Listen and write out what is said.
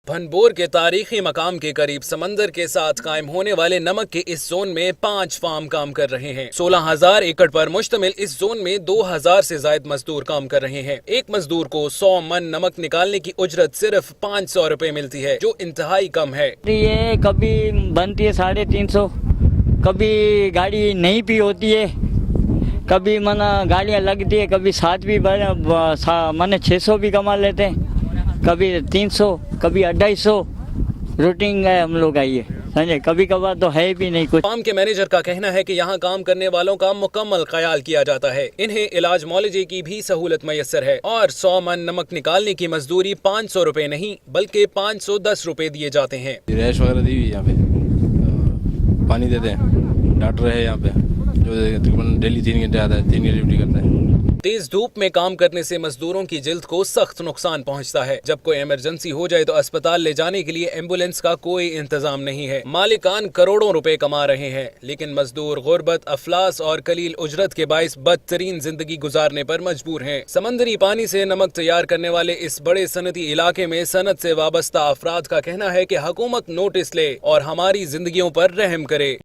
भनबोर के तारीखी मकाम के करीब समंदर के साथ कायम होने वाले नमक के इस जोन में 5 फार्म काम कर रहे हैं। 16,000 एकड़ पर मुश्तमिल इस जोन में 2,000 से ज्यादा मजदूर काम कर रहे हैं। एक मजदूर को 100 मन नमक निकालने की उजरत सिर्फ 500 रुपए मिलती है, जो इंतहाई कम है। ये कभी बनती है 350, कभी गाड़ी नहीं भी होती है, कभी मना गाड़ियाँ लगती है, कभी 7 भी मैंने 600 भी कमा लेते हैं, कभी 300, कभी 250 रूटीन है हम लोग का ये, समझे। कभी कभार तो है भी नहीं कुछ। फार्म के मैनेजर का कहना है कि यहाँ काम करने वालों का मुकम्मल ख्याल किया जाता है। इन्हें इलाज मौलजे की भी सहूलत मैसर है और 100 मन नमक निकालने की मजदूरी 500 रुपए नहीं बल्कि 510 रुपए दिए जाते हैं। रैश वगैरह दी हुई यहाँ पे, पानी देते हैं, डॉक्टर है यहाँ पे जो तकरीबन डेली 3 घंटे आता है, 3 घंटे ड्यूटी करता है। तेज धूप में काम करने से मजदूरों की जिल्द को सख्त नुकसान पहुंचता है। जब कोई इमरजेंसी हो जाए तो अस्पताल ले जाने के लिए एम्बुलेंस का कोई इंतजाम नहीं है। मालिकान करोड़ों रुपए कमा रहे हैं, लेकिन मजदूर गुर्बत, अफलास और कलील उजरत के बाइस बदतरीन जिंदगी गुजारने पर मजबूर हैं। समंदरी पानी से नमक तैयार करने वाले इस बड़े सनती इलाके में सनत से वाबस्ता अफराद का कहना है कि हुकूमत नोटिस ले और हमारी जिंदगियों पर रहम करे।